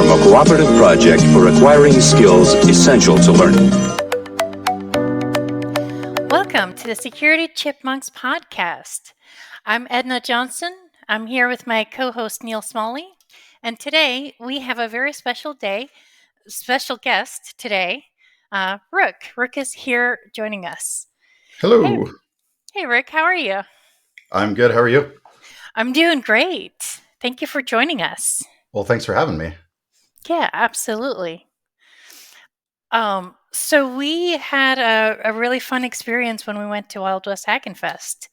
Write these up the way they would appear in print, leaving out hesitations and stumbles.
from a cooperative project for acquiring skills essential to learning. Welcome to the Security Chipmunks podcast. I'm Edna Johnson. I'm here with my co-host Neil Smalley, and today we have a very special guest today, Rook. Rook is here joining us. Hello. Hey, Rick, how are you? I'm good. How are you? I'm doing great. Thank you for joining us. Well, thanks for having me. Yeah, absolutely. So we had a really fun experience when we went to Wild West Hackin Fest.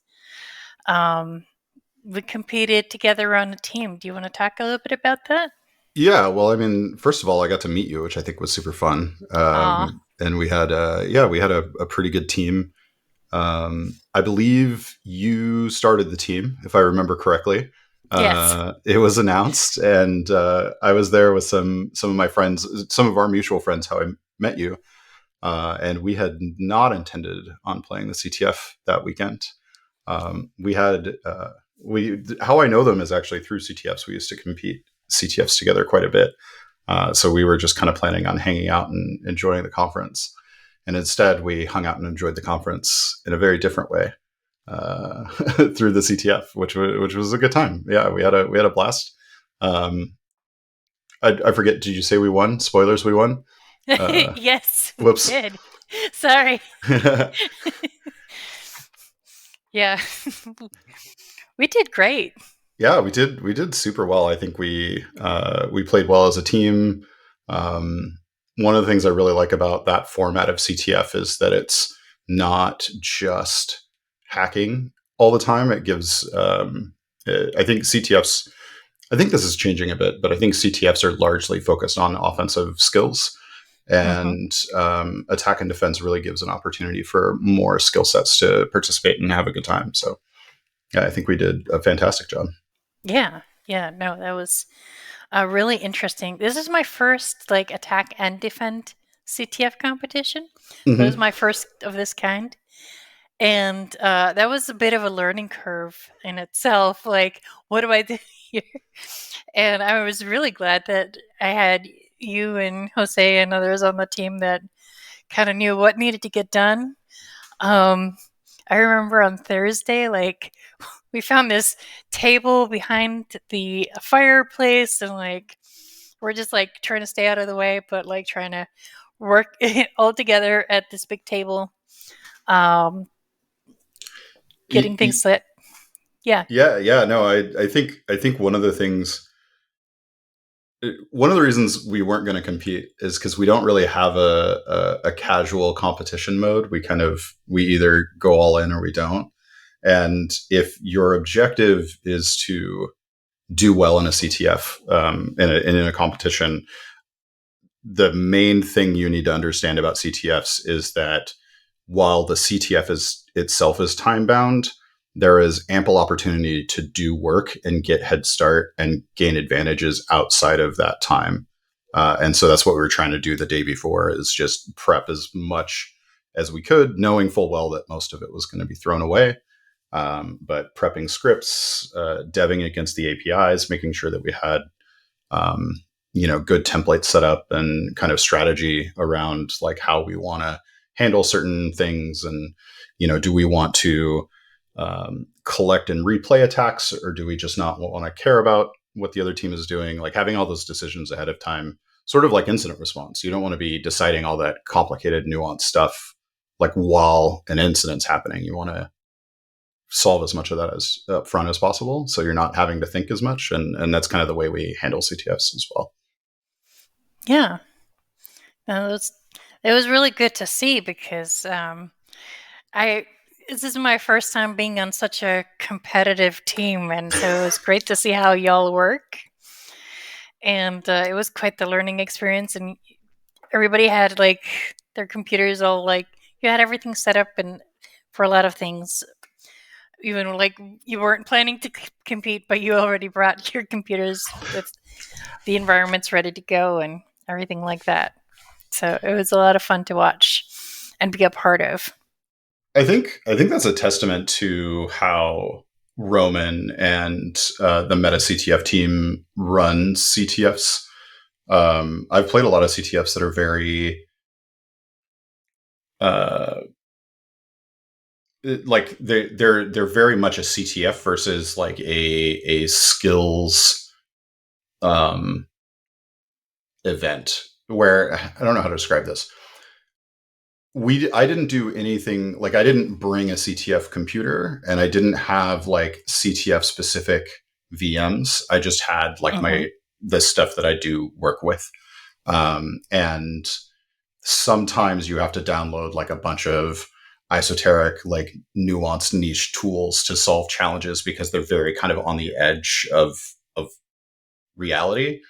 We competed together on a team. Do you want to talk a little bit about that? Yeah. Well, I mean, first of all, I got to meet you, which I think was super fun. And we had a pretty good team. I believe you started the team, if I remember correctly. Yes. It was announced, and I was there with some of my friends, some of our mutual friends, how I met you. And we had not intended on playing the CTF that weekend. How I know them is actually through CTFs. We used to compete CTFs together quite a bit. So we were just kind of planning on hanging out and enjoying the conference. And instead, we hung out and enjoyed the conference in a very different way through the CTF, which was a good time. Yeah, we had a blast. I forget. Did you say we won? Spoilers, we won. Yes. Whoops. We did. Sorry. Yeah. We did great. Yeah, we did super well. I think we played well as a team. One of the things I really like about that format of CTF is that it's not just hacking all the time. It gives, I think CTFs, I think this is changing a bit, but I think CTFs are largely focused on offensive skills. And attack and defense really gives an opportunity for more skill sets to participate and have a good time. So yeah, I think we did a fantastic job. Yeah. No, that was really interesting. This is my first attack and defend CTF competition. Mm-hmm. It was my first of this kind. And that was a bit of a learning curve in itself. Like, what do I do here? And I was really glad that I had you and Jose and others on the team that kind of knew what needed to get done. I remember on Thursday, we found this table behind the fireplace, and we're just trying to stay out of the way, but trying to work all together at this big table. Getting things lit. Yeah. No, I think one of the reasons we weren't going to compete is because we don't really have a casual competition mode. We either go all in or we don't. And if your objective is to do well in a CTF, in a competition, the main thing you need to understand about CTFs is that while the CTF itself is time bound, there is ample opportunity to do work and get head start and gain advantages outside of that time. And so that's what we were trying to do the day before, is just prep as much as we could, knowing full well that most of it was going to be thrown away. But prepping scripts, deving against the APIs, making sure that we had, good templates set up and kind of strategy around how we want to handle certain things. And, do we want to collect and replay attacks, or do we just not want to care about what the other team is doing? Having all those decisions ahead of time, sort of like incident response. You don't want to be deciding all that complicated, nuanced stuff while an incident's happening. You want to solve as much of that as up front as possible, so you're not having to think as much. And that's kind of the way we handle CTFs as well. Yeah. It was really good to see, because this is my first time being on such a competitive team, and so it was great to see how y'all work. And it was quite the learning experience, and everybody had their computers all you had everything set up and for a lot of things. Even you weren't planning to compete, but you already brought your computers with the environments ready to go and everything like that. So it was a lot of fun to watch and be a part of. I think that's a testament to how Roman and the Meta CTF team run CTFs. I've played a lot of CTFs that are very like they're very much a CTF versus like a skills um, event where I don't know how to describe this. I didn't do anything like I didn't bring a CTF computer and I didn't have like CTF specific VMs. I just had like Mm-hmm. the stuff that I do work with. And sometimes you have to download like a bunch of esoteric, like nuanced niche tools to solve challenges because they're very kind of on the edge of reality,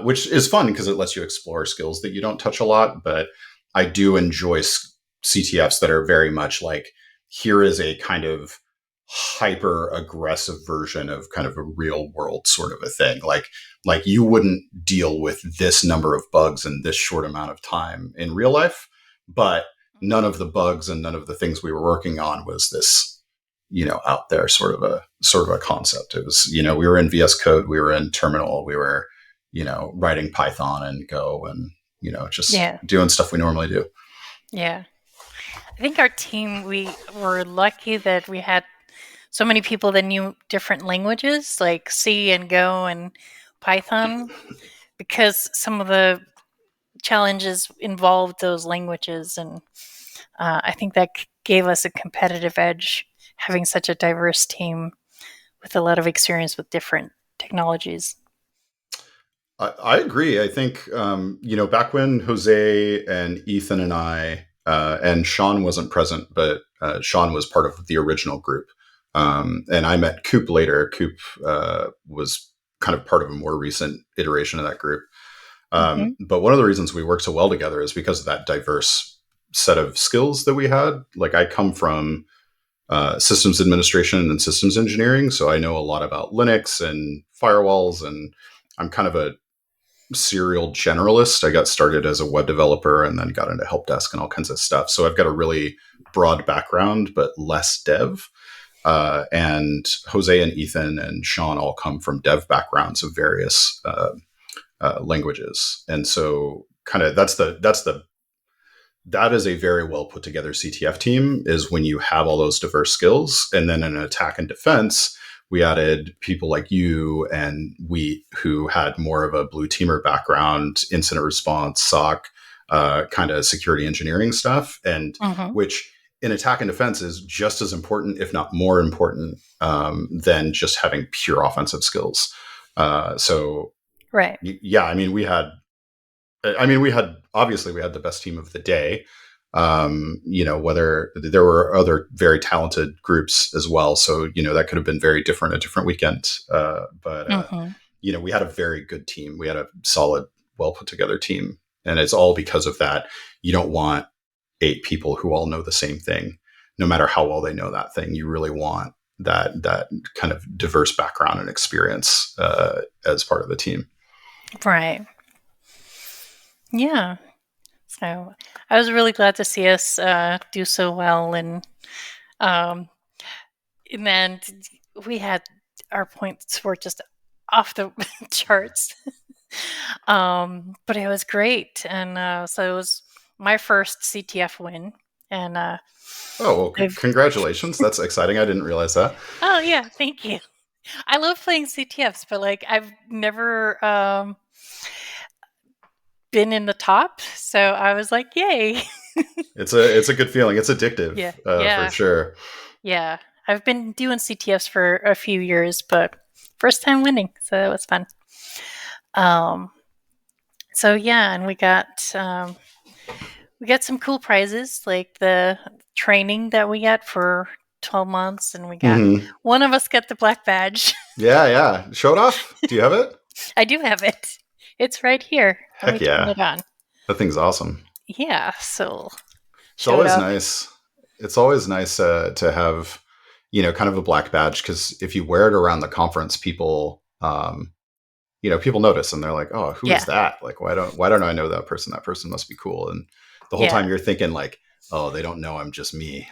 which is fun because it lets you explore skills that you don't touch a lot. But I do enjoy CTFs that are very much like, here is a kind of hyper aggressive version of kind of a real world sort of a thing. Like you wouldn't deal with this number of bugs in this short amount of time in real life, but none of the bugs and none of the things we were working on was this, out there sort of a concept. It was, we were in VS Code, we were in Terminal, we were, writing Python and Go and, just Yeah. doing stuff we normally do. Yeah. I think our team, we were lucky that we had so many people that knew different languages like C and Go and Python, because some of the challenges involved those languages. And I think that gave us a competitive edge, having such a diverse team with a lot of experience with different technologies. I agree. I think, back when Jose and Ethan and I, and Sean wasn't present, but Sean was part of the original group. And I met Coop later. Coop was kind of part of a more recent iteration of that group. Mm-hmm. But one of the reasons we worked so well together is because of that diverse set of skills that we had. Like I come from systems administration and systems engineering, so I know a lot about Linux and firewalls, and I'm kind of a serial generalist. I got started as a web developer and then got into help desk and all kinds of stuff. So I've got a really broad background, but less dev. And Jose and Ethan and Sean all come from dev backgrounds of various languages, and so kind of that is a very well put together CTF team. Is when you have all those diverse skills, and then in attack and defense, we added people like you and we who had more of a blue teamer background, incident response, SOC, kind of security engineering stuff, and Mm-hmm. which in attack and defense is just as important, if not more important, than just having pure offensive skills. So Right. yeah, obviously we had the best team of the day. Whether there were other very talented groups as well. So, that could have been very different a different weekend. But Mm-hmm. we had a very good team. We had a solid, well put together team. And it's all because of that. You don't want 8 people who all know the same thing, no matter how well they know that thing. You really want that kind of diverse background and experience as part of the team. Right. Yeah. So I was really glad to see us do so well, um, and then we had our points were just off the charts, but it was great, and so it was my first CTF win, and Oh, well, I've congratulations. That's exciting. I didn't realize that. oh yeah, thank you. I love playing CTFs, but like I've never been in the top, so I was like, yay. It's a good feeling. It's addictive, Yeah, for yeah, sure. yeah. I've been doing CTFs for a few years, but first time winning, so that was fun. Um, so yeah, and we got some cool prizes like the training that we got for 12 months, and we got Hmm. one of us got the black badge. Yeah, yeah. Show it off. Do you have it? I do have it. It's right here. Let me Heck turn yeah. it on. That thing's awesome. Yeah, so It's show it always off. nice. It's always nice to have, kind of a black badge, because if you wear it around the conference, people notice and they're like, "Oh, who is Yeah, that? Like, why don't I know that person? That person must be cool." And the whole yeah. time you're thinking like, "Oh, they don't know I'm just me."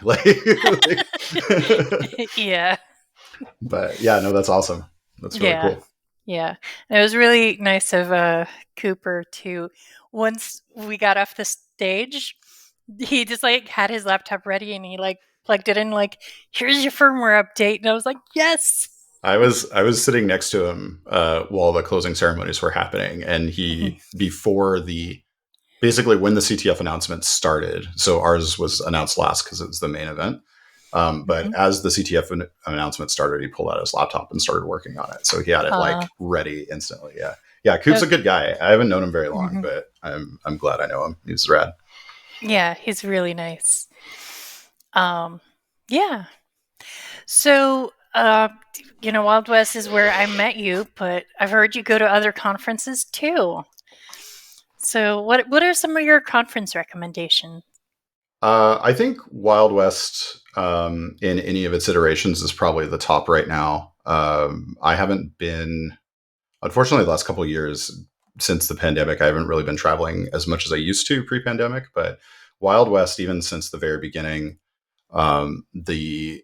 Yeah, But yeah, no, that's awesome. That's really yeah. cool. Yeah. And it was really nice of Cooper to, once we got off the stage, he just like had his laptop ready and he like plugged it in, like, here's your firmware update. And I was like, yes. I was sitting next to him while the closing ceremonies were happening, and Mhm. he before the basically when the CTF announcement started. So ours was announced last because it was the main event. But Mhm. as the CTF announcement started, he pulled out his laptop and started working on it. So he had it Uh, like ready instantly. Yeah, yeah. Coop's a that- good guy. I haven't known him very long, mhm. but I'm glad I know him. He's rad. Yeah, he's really nice. Um, yeah. So, Wild West is where I met you, but I've heard you go to other conferences too. So, what are some of your conference recommendations? I think Wild West in any of its iterations is probably the top right now. I haven't been, unfortunately, the last couple of years since the pandemic, I haven't really been traveling as much as I used to pre-pandemic. But Wild West, even since the very beginning, the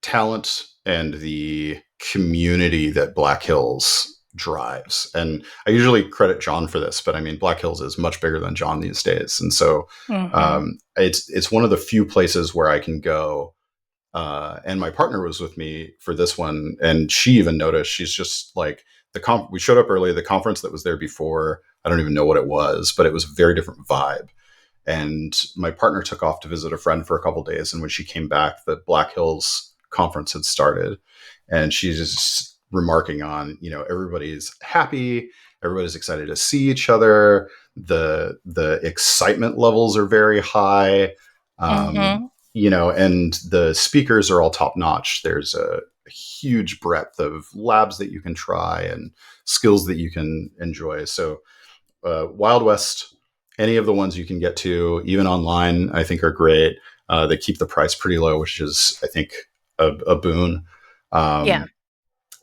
talent and the community that Black Hills drives. And I usually credit John for this, but I mean, Black Hills is much bigger than John these days. And so Mm-hmm. it's one of the few places where I can go. And my partner was with me for this one, and she even noticed. She's just like we showed up early. The conference that was there before, I don't even know what it was, but it was a very different vibe. And my partner took off to visit a friend for a couple of days, and when she came back, the Black Hills conference had started, and she's just remarking on, everybody's happy, everybody's excited to see each other, the excitement levels are very high, Mm-hmm. and the speakers are all top notch. There's a huge breadth of labs that you can try and skills that you can enjoy. So Wild West, any of the ones you can get to, even online, I think are great. They keep the price pretty low, which is, I think, a boon. Yeah,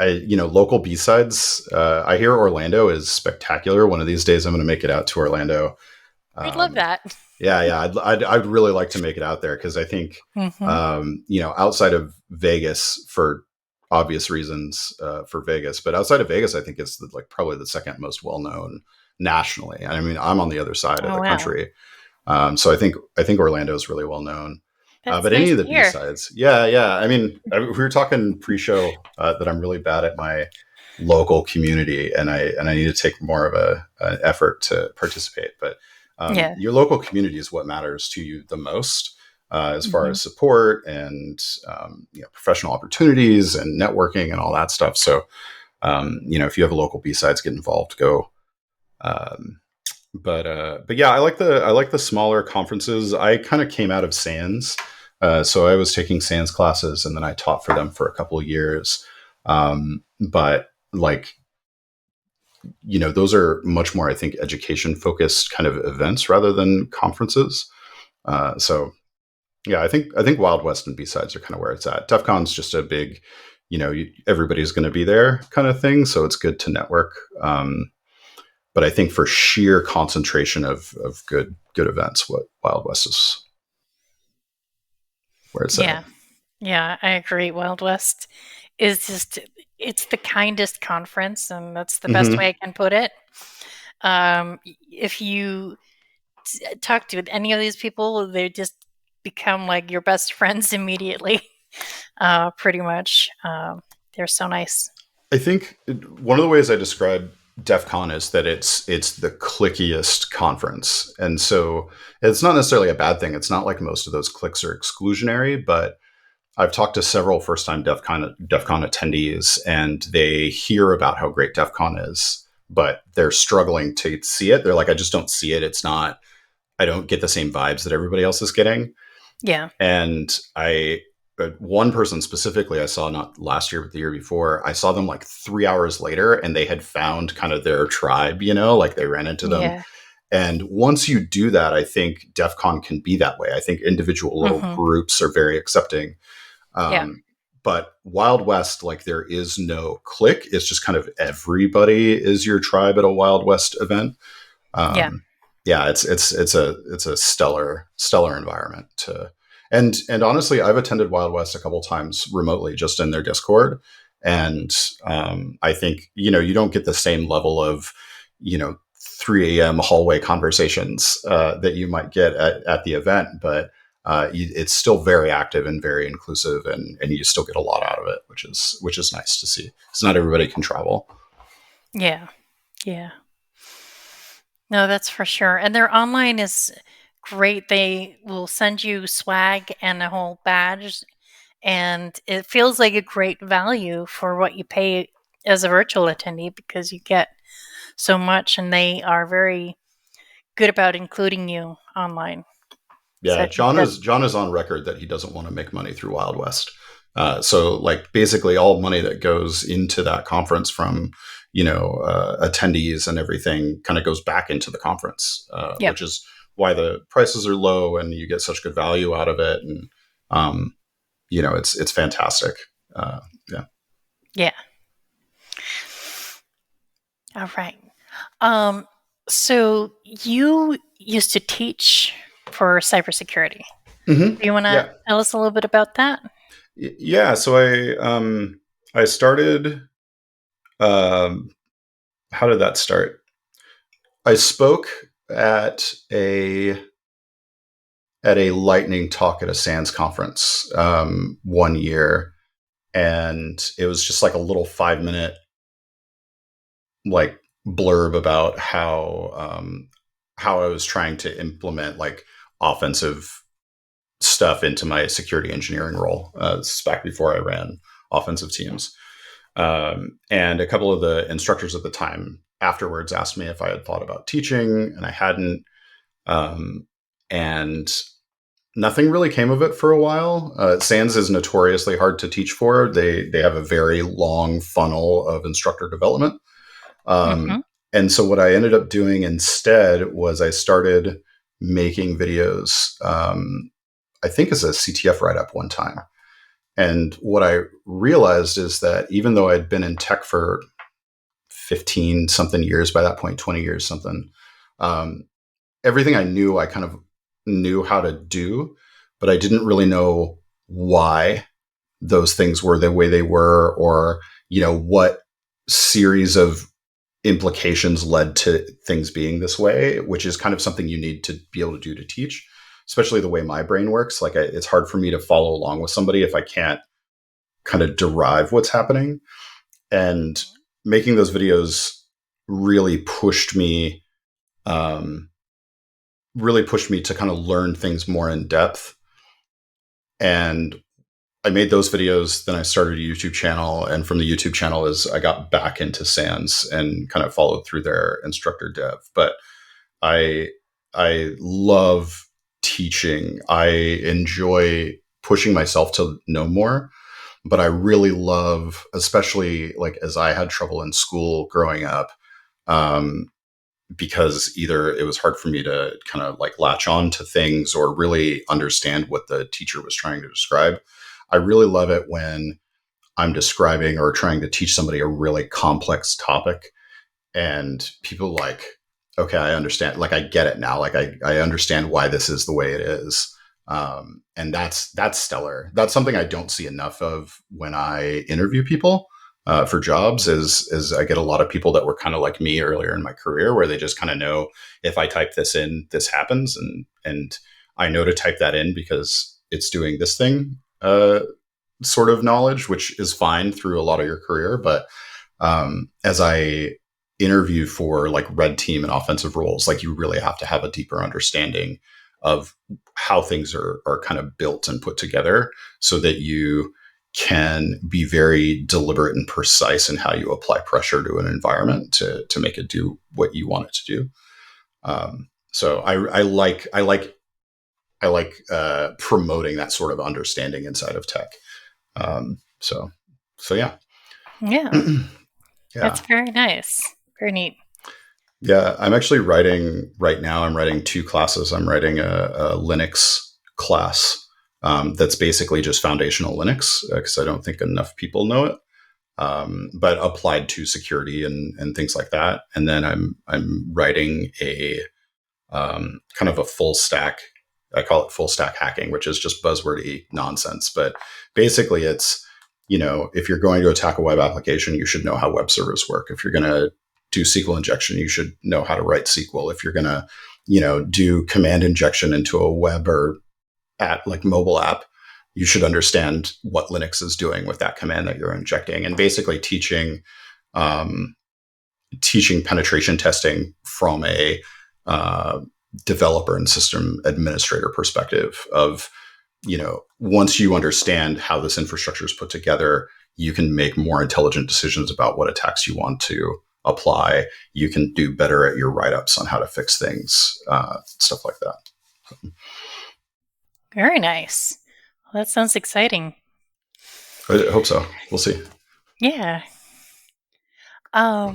Um, local B sides. I hear Orlando is spectacular. One of these days, I'm going to make it out to Orlando. I'd love Um, that. yeah, yeah, I'd really like to make it out there because I think, Mm-hmm. outside of Vegas for obvious reasons for Vegas, but outside of Vegas, I think it's probably the second most well known nationally. I mean, I'm on the other side of Oh the wow, country, so I think Orlando is really well known. that's But any nice of the to B hear. sides, yeah, yeah. I mean, we were talking pre-show that I'm really bad at my local community, and I need to take more of an effort to participate. But Yeah. your local community is what matters to you the most, as far Mm-hmm. as support and professional opportunities and networking and all that stuff. So if you have a local B sides, get involved. Go. Um, but yeah, I like the smaller conferences. I kind of came out of SANS, so I was taking SANS classes, and then I taught for them for a couple of years. But like those are much more, I think, education focused kind of events rather than conferences. So yeah, I think Wild West and B sides are kind of where it's at. DEF CON's just a big, everybody's going to be there kind of thing, so it's good to network. But I think for sheer concentration of good events, what Wild West is where it's at. Yeah. Yeah, I agree. Wild West is just, it's the kindest conference, and that's the best way Mm-hmm. I can put it. If you talk to any of these people, they just become like your best friends immediately, pretty much. They're so nice. I think one of the ways I describe DEF CON is that it's the clickiest conference, and so it's not necessarily a bad thing. It's not like most of those clicks are exclusionary, but I've talked to several first-time DEF CON attendees, and they hear about how great DEF CON is, but they're struggling to see it. They're like, I just don't see it. It's not. I don't get the same vibes that everybody else is getting. Yeah. And one person specifically I saw not last year, but the year before, I saw them like 3 hours later, and they had found kind of their tribe, like they ran into them. Yeah. And once you do that, I think DEF CON can be that way. I think individual little Hmm. groups are very accepting. Yeah. But Wild West, like there is no clique. It's just kind of everybody is your tribe at a Wild West event. Yeah. Um, yeah, it's a stellar environment to, and honestly, I've attended Wild West a couple times remotely, just in their Discord, And I think, you don't get the same level of, 3 a.m. hallway conversations that you might get at the event, but it's still very active and very inclusive, and you still get a lot out of it, which is nice to see. Because not everybody can travel. Yeah. Yeah. No, that's for sure. And their online is great. They will send you swag and a whole badge, and it feels like a great value for what you pay as a virtual attendee because you get so much, and they are very good about including you online. So Yeah, I think John that, is John is on record that he doesn't want to make money through Wild West. So, like, basically all money that goes into that conference from attendees and everything kind of goes back into the conference, yeah, which is why the prices are low and you get such good value out of it. And it's fantastic. Yeah. yeah. All right. Um, so you used to teach for cybersecurity. Hmm. Do you want to Yeah. tell us a little bit about that? Yeah. So I started. Um, how did that start? I spoke at a at a lightning talk at a SANS conference one year, and it was just like a little 5 minute like blurb about how I was trying to implement like offensive stuff into my security engineering role. This is back before I ran offensive teams. And a couple of the instructors at the time afterwards asked me if I had thought about teaching, and I hadn't. And nothing really came of it for a while. SANS is notoriously hard to teach for. They have a very long funnel of instructor development. Mm-hmm. And so what I ended up doing instead was I started making videos, I think as a CTF write-up one time. And what I realized is that even though I'd been in tech for 15 something years by that point, 20 years something, um, everything I knew, I kind of knew how to do, but I didn't really know why those things were the way they were, or, what series of implications led to things being this way, which is kind of something you need to be able to do to teach, especially the way my brain works. Like, it's hard for me to follow along with somebody if I can't kind of derive what's happening. And making those videos really pushed me, um, to kind of learn things more in depth. And I made those videos. Then I started a YouTube channel, and from the YouTube channel is I got back into SANS and kind of followed through their instructor dev. But I I love teaching. I enjoy pushing myself to know more, but I really love, especially like as I had trouble in school growing up, um, because either it was hard for me to kind of like latch on to things or really understand what the teacher was trying to describe. I really love it when I'm describing or trying to teach somebody a really complex topic and people like, okay, I understand. Like, I get it now. Like, I understand why this is the way it is. And that's stellar. That's something I don't see enough of when I interview people for jobs. Is I get a lot of people that were kind of like me earlier in my career, where they just kind of know, if I type this in, this happens, and I know to type that in because it's doing this thing. Sort of knowledge, which is fine through a lot of your career, but as I interview for like red team and offensive roles, like, you really have to have a deeper understanding of how things are kind of built and put together so that you can be very deliberate and precise in how you apply pressure to an environment to make it do what you want it to do. So I like promoting that sort of understanding inside of tech. So yeah. Yeah, that's Yeah. very nice. Very neat. Yeah, I'm actually writing right now. I'm writing two classes. I'm writing a Linux class that's basically just foundational Linux because I don't think enough people know it, but applied to security and things like that. And then I'm writing a kind of a full stack. I call it full stack hacking, which is just buzzwordy nonsense. But basically, it's if you're going to attack a web application, you should know how web servers work. If you're going to do SQL injection, you should know how to write SQL. If you're going to, do command injection into a web or mobile app, you should understand what Linux is doing with that command that you're injecting, and basically teaching penetration testing from a developer and system administrator perspective of, once you understand how this infrastructure is put together, you can make more intelligent decisions about what attacks you want to apply. You can do better at your write-ups on how to fix things, stuff like that. Very nice. Well, that sounds exciting. I hope so. We'll see. Yeah. All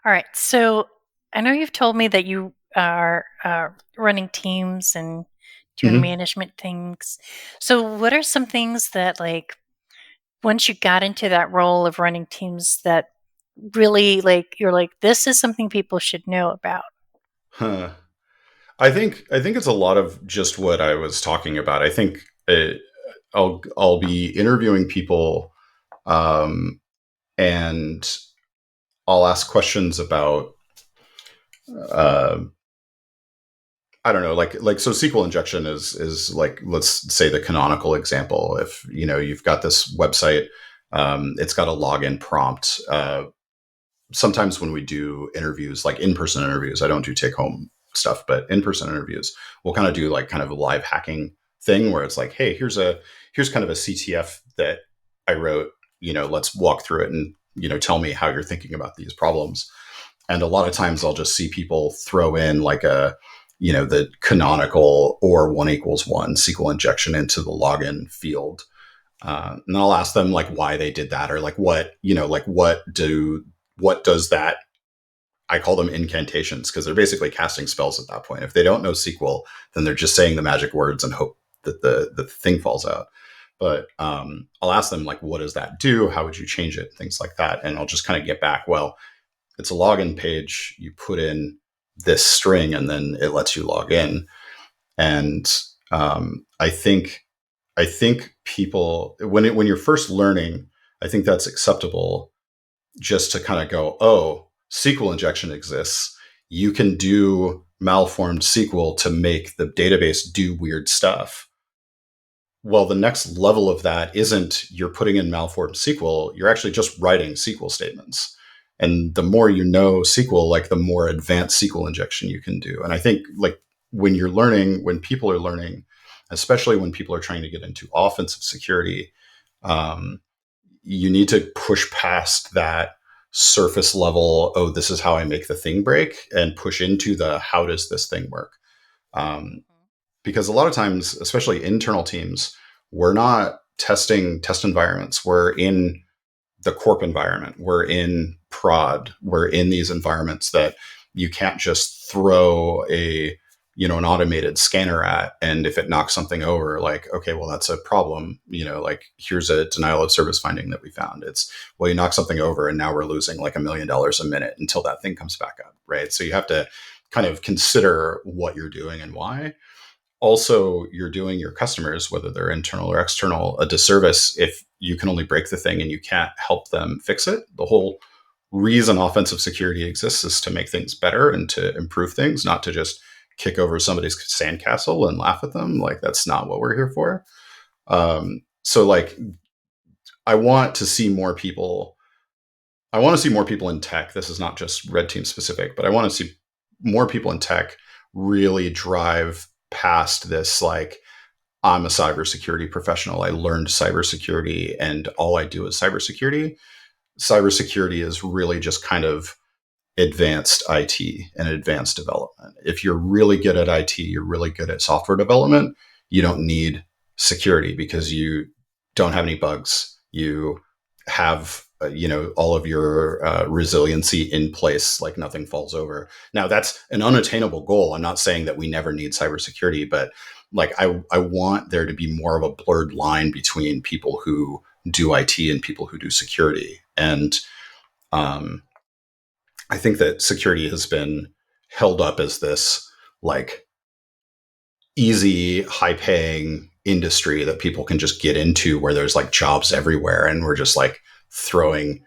right. So I know you've told me that you are running teams and doing management things. So what are some things that, like, once you got into that role of running teams, that really, like, you're like, this is something people should know about? I think it's a lot of just what I was talking about. I think I'll be interviewing people, and I'll ask questions about, I don't know, so SQL injection is like, let's say the canonical example. If you've got this website, it's got a login prompt. Sometimes when we do interviews, like in-person interviews, I don't do take-home stuff, but in-person interviews, we'll kind of do like kind of a live hacking thing where it's like, hey, here's kind of a CTF that I wrote, let's walk through it and, tell me how you're thinking about these problems. And a lot of times I'll just see people throw in like the canonical or 1 = 1 SQL injection into the login field. And I'll ask them like why they did that, or like what does that, I call them incantations, because they're basically casting spells at that point. If they don't know SQL, then they're just saying the magic words and hope that the thing falls out. But I'll ask them like, what does that do? How would you change it? Things like that. And I'll just kind of get back, well, it's a login page. You put in this string and then it lets you log in. And I think people, when you're first learning, I think that's acceptable, just to kind of go, oh, SQL injection exists. You can do malformed SQL to make the database do weird stuff. Well, the next level of that isn't you're putting in malformed SQL, you're actually just writing SQL statements. And the more you know SQL, like the more advanced SQL injection you can do. And I think like when people are learning, especially when people are trying to get into offensive security, you need to push past that surface level, oh, this is how I make the thing break, and push into the how does this thing work? Because a lot of times, especially internal teams, we're not testing test environments. We're in the corp environment. We're in prod. We're in these environments that you can't just throw an automated scanner at, and if it knocks something over, like, okay, well, that's a problem. Like, here's a denial of service finding that we found. It's, well, you knock something over and now we're losing like $1 million a minute until that thing comes back up, right? So you have to kind of consider what you're doing and why. Also, you're doing your customers, whether they're internal or external, a disservice if you can only break the thing and you can't help them fix it. The whole reason offensive security exists is to make things better and to improve things, not to just kick over somebody's sandcastle and laugh at them. Like, that's not what we're here for. So like, I want to see more people in tech. This is not just red team specific, but I want to see more people in tech really drive past this, like, I'm a cybersecurity professional. I learned cybersecurity and all I do is cybersecurity. Cybersecurity is really just kind of advanced IT and advanced development. If you're really good at IT, you're really good at software development, you don't need security because you don't have any bugs. You have, all of your resiliency in place, like nothing falls over. Now, that's an unattainable goal. I'm not saying that we never need cybersecurity, but like, I want there to be more of a blurred line between people who do IT and people who do security. And I think that security has been held up as this like easy, high paying, industry that people can just get into where there's like jobs everywhere and we're just like throwing,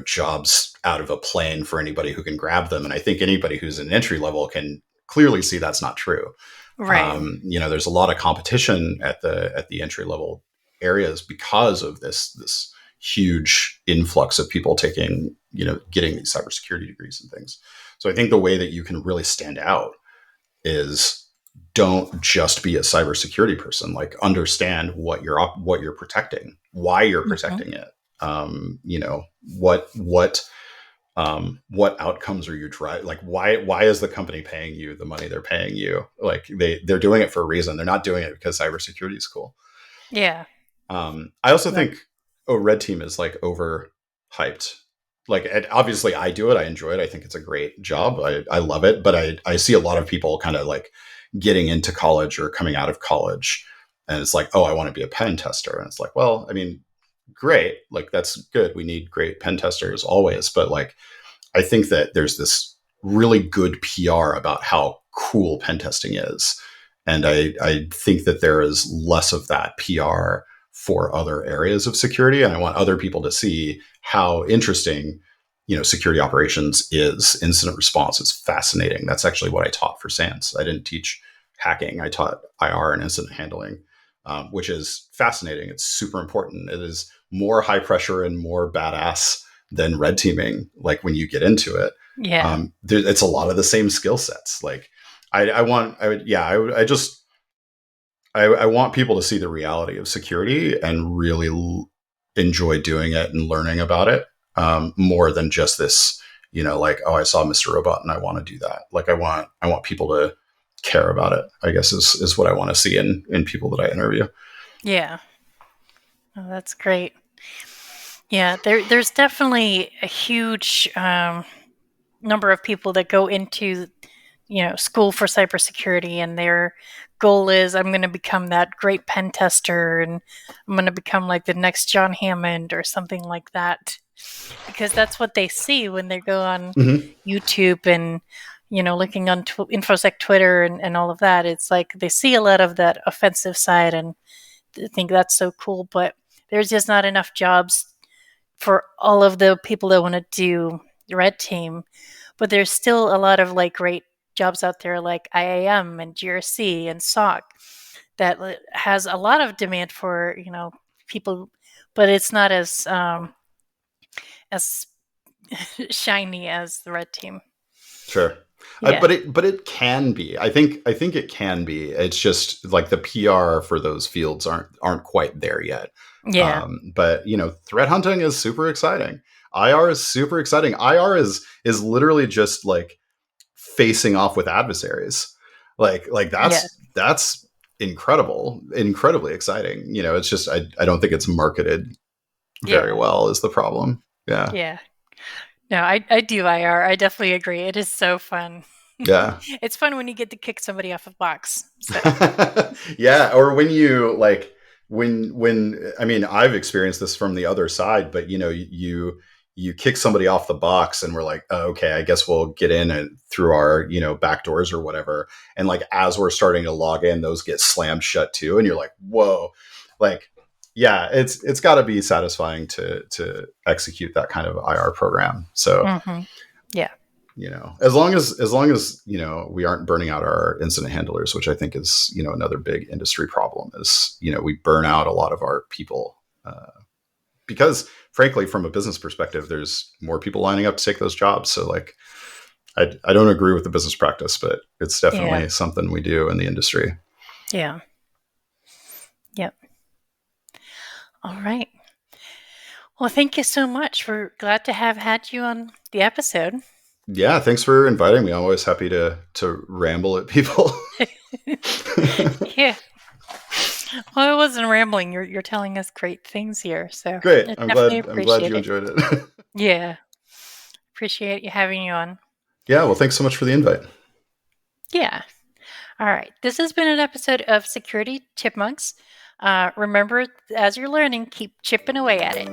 jobs out of a plane for anybody who can grab them. And I think anybody who's an entry level can clearly see that's not true. Right. There's a lot of competition at the entry level areas because of this huge influx of people taking, getting these cybersecurity degrees and things. So I think the way that you can really stand out is don't just be a cybersecurity person. Like understand what you're protecting, why you're protecting it. What outcomes are you driving? Like why is the company paying you the money they're paying you? Like they're doing it for a reason. They're not doing it because cybersecurity is cool. Yeah. I also think red team is like overhyped. Like obviously I do it. I enjoy it. I think it's a great job. I love it. But I see a lot of people kind of like getting into college or coming out of college. And it's like, oh, I want to be a pen tester. And it's like, well, I mean, great. Like that's good. We need great pen testers always. But like, I think that there's this really good PR about how cool pen testing is. And I think that there is less of that PR for other areas of security. And I want other people to see how interesting, security operations is. Incident response is fascinating. That's actually what I taught for SANS. I didn't teach hacking. I taught IR and incident handling, which is fascinating. It's super important. It is more high pressure and more badass than red teaming. Like when you get into it, it's a lot of the same skill sets. Like I want people to see the reality of security and really enjoy doing it and learning about it, more than just this, like, oh, I saw Mr. Robot and I want to do that. Like I want people to care about it, I guess is what I want to see in people that I interview. Yeah. Oh, that's great. Yeah, there's definitely a huge number of people that go into, school for cybersecurity, and their goal is, I'm going to become that great pen tester, and I'm going to become like the next John Hammond or something like that, because that's what they see when they go on YouTube and, looking on InfoSec Twitter and all of that. It's like they see a lot of that offensive side and think that's so cool, but there's just not enough jobs for all of the people that want to do red team. But there's still a lot of like great jobs out there like IAM and GRC and SOC that has a lot of demand for, people, but it's not as shiny as the red team. Sure. Yeah. But it can be. I think it can be. It's just like the PR for those fields aren't quite there yet. Yeah. But threat hunting is super exciting. IR is super exciting. IR is literally just like facing off with adversaries. Like that's incredibly exciting. It's just I don't think it's marketed very well is the problem. Yeah. Yeah. No, I do IR. I definitely agree. It is so fun. Yeah. It's fun when you get to kick somebody off a box. So. Yeah. Or when you like, when I mean, I've experienced this from the other side, but you kick somebody off the box and we're like, oh, okay, I guess we'll get in and through our, back doors or whatever. And like, as we're starting to log in, those get slammed shut too. And you're like, whoa, like, yeah, it's got to be satisfying to execute that kind of IR program. So, yeah, as long as we aren't burning out our incident handlers, which I think is another big industry problem is we burn out a lot of our people because frankly, from a business perspective, there's more people lining up to take those jobs. So like, I don't agree with the business practice, but it's definitely something we do in the industry. Yeah. Yep. All right. Well, thank you so much. We're glad to have had you on the episode. Yeah, thanks for inviting me. I'm always happy to ramble at people. Yeah. Well, it wasn't rambling. You're telling us great things here. So great. I I'm definitely glad you enjoyed it. Yeah. Appreciate you having you on. Yeah, well, thanks so much for the invite. Yeah. All right. This has been an episode of Security Chipmunks. Remember, as you're learning, keep chipping away at it.